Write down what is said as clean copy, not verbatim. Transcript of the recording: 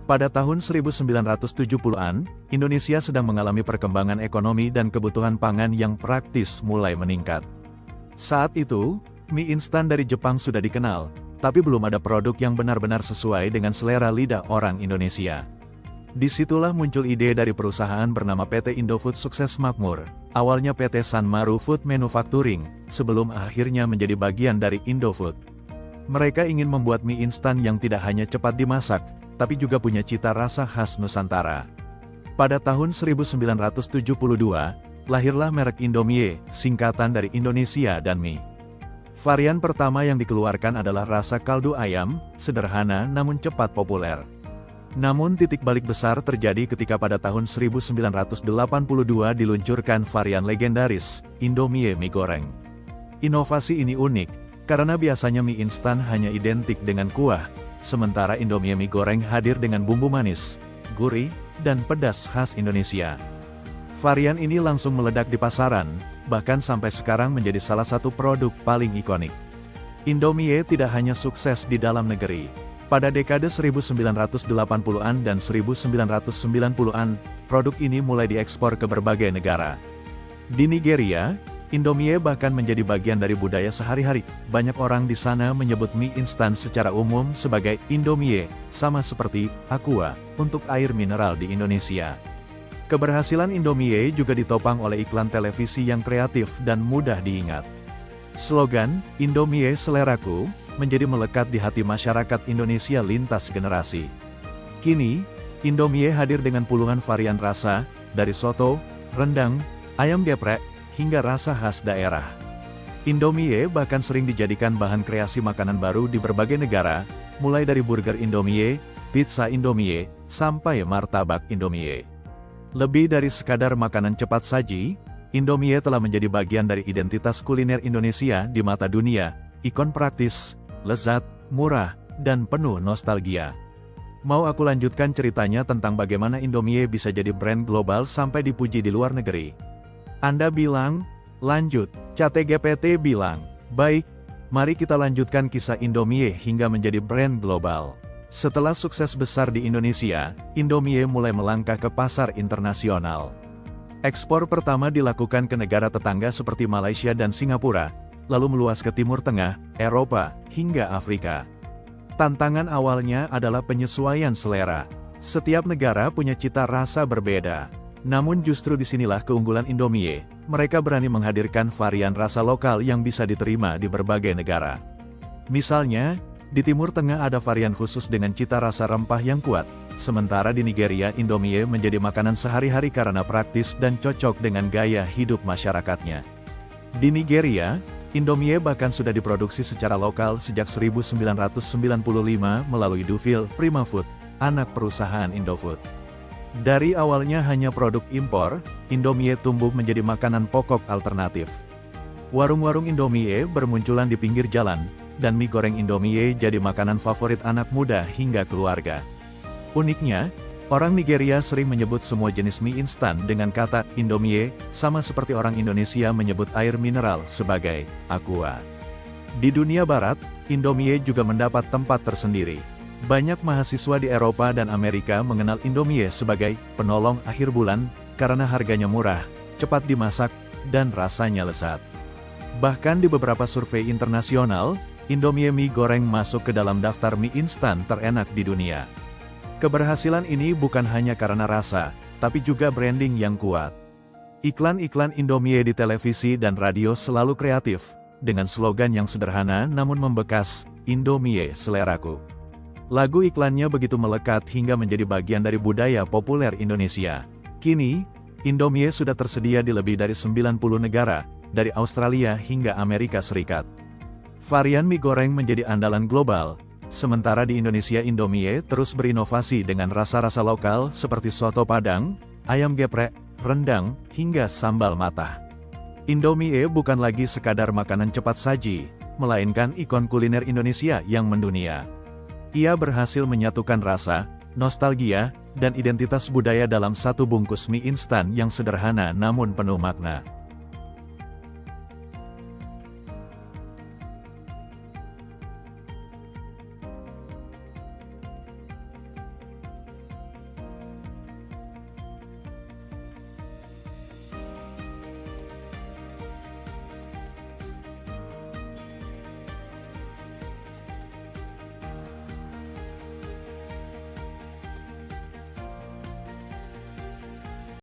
Pada tahun 1970-an, Indonesia sedang mengalami perkembangan ekonomi dan kebutuhan pangan yang praktis mulai meningkat. Saat itu, mie instan dari Jepang sudah dikenal, tapi belum ada produk yang benar-benar sesuai dengan selera lidah orang Indonesia. Disitulah muncul ide dari perusahaan bernama PT Indofood Sukses Makmur, awalnya PT Sanmaru Food Manufacturing, sebelum akhirnya menjadi bagian dari Indofood. Mereka ingin membuat mie instan yang tidak hanya cepat dimasak, tapi juga punya cita rasa khas Nusantara. Pada tahun 1972, lahirlah merek Indomie, singkatan dari Indonesia dan mie. Varian pertama yang dikeluarkan adalah rasa kaldu ayam, sederhana namun cepat populer. Namun titik balik besar terjadi ketika pada tahun 1982 diluncurkan varian legendaris, Indomie mie goreng. Inovasi ini unik, karena biasanya mie instan hanya identik dengan kuah, sementara Indomie mie goreng hadir dengan bumbu manis, gurih, dan pedas khas Indonesia. Varian ini langsung meledak di pasaran, bahkan sampai sekarang menjadi salah satu produk paling ikonik. Indomie tidak hanya sukses di dalam negeri. Pada dekade 1980-an dan 1990-an, produk ini mulai diekspor ke berbagai negara. Di Nigeria, Indomie bahkan menjadi bagian dari budaya sehari-hari. Banyak orang di sana menyebut mie instan secara umum sebagai Indomie, sama seperti Aqua untuk air mineral di Indonesia. Keberhasilan Indomie juga ditopang oleh iklan televisi yang kreatif dan mudah diingat. Slogan, Indomie seleraku, menjadi melekat di hati masyarakat Indonesia lintas generasi. Kini, Indomie hadir dengan puluhan varian rasa, dari soto, rendang, ayam geprek, hingga rasa khas daerah. Indomie bahkan sering dijadikan bahan kreasi makanan baru di berbagai negara, mulai dari burger Indomie, pizza Indomie, sampai martabak Indomie. Lebih dari sekadar makanan cepat saji, Indomie telah menjadi bagian dari identitas kuliner Indonesia di mata dunia, ikon praktis, lezat, murah, dan penuh nostalgia. Mau aku lanjutkan ceritanya tentang bagaimana Indomie bisa jadi brand global sampai dipuji di luar negeri? Anda bilang, lanjut, ChatGPT bilang, baik, mari kita lanjutkan kisah Indomie hingga menjadi brand global. Setelah sukses besar di Indonesia, Indomie mulai melangkah ke pasar internasional. Ekspor pertama dilakukan ke negara tetangga seperti Malaysia dan Singapura, lalu meluas ke Timur Tengah, Eropa, hingga Afrika. Tantangan awalnya adalah penyesuaian selera. Setiap negara punya cita rasa berbeda. Namun justru disinilah keunggulan Indomie, mereka berani menghadirkan varian rasa lokal yang bisa diterima di berbagai negara. Misalnya, di Timur Tengah ada varian khusus dengan cita rasa rempah yang kuat, sementara di Nigeria Indomie menjadi makanan sehari-hari karena praktis dan cocok dengan gaya hidup masyarakatnya. Di Nigeria, Indomie bahkan sudah diproduksi secara lokal sejak 1995 melalui Dufil Prima Food, anak perusahaan Indofood. Dari awalnya hanya produk impor, Indomie tumbuh menjadi makanan pokok alternatif. Warung-warung Indomie bermunculan di pinggir jalan, dan mie goreng Indomie jadi makanan favorit anak muda hingga keluarga. Uniknya, orang Nigeria sering menyebut semua jenis mie instan dengan kata Indomie, sama seperti orang Indonesia menyebut air mineral sebagai Aqua. Di dunia barat, Indomie juga mendapat tempat tersendiri. Banyak mahasiswa di Eropa dan Amerika mengenal Indomie sebagai penolong akhir bulan, karena harganya murah, cepat dimasak, dan rasanya lezat. Bahkan di beberapa survei internasional, Indomie mie goreng masuk ke dalam daftar mie instan terenak di dunia. Keberhasilan ini bukan hanya karena rasa, tapi juga branding yang kuat. Iklan-iklan Indomie di televisi dan radio selalu kreatif, dengan slogan yang sederhana namun membekas, Indomie seleraku. Lagu iklannya begitu melekat hingga menjadi bagian dari budaya populer Indonesia. Kini, Indomie sudah tersedia di lebih dari 90 negara, dari Australia hingga Amerika Serikat. Varian mie goreng menjadi andalan global, sementara di Indonesia Indomie terus berinovasi dengan rasa-rasa lokal seperti soto Padang, ayam geprek, rendang, hingga sambal matah. Indomie bukan lagi sekadar makanan cepat saji, melainkan ikon kuliner Indonesia yang mendunia. Ia berhasil menyatukan rasa, nostalgia, dan identitas budaya dalam satu bungkus mie instan yang sederhana namun penuh makna.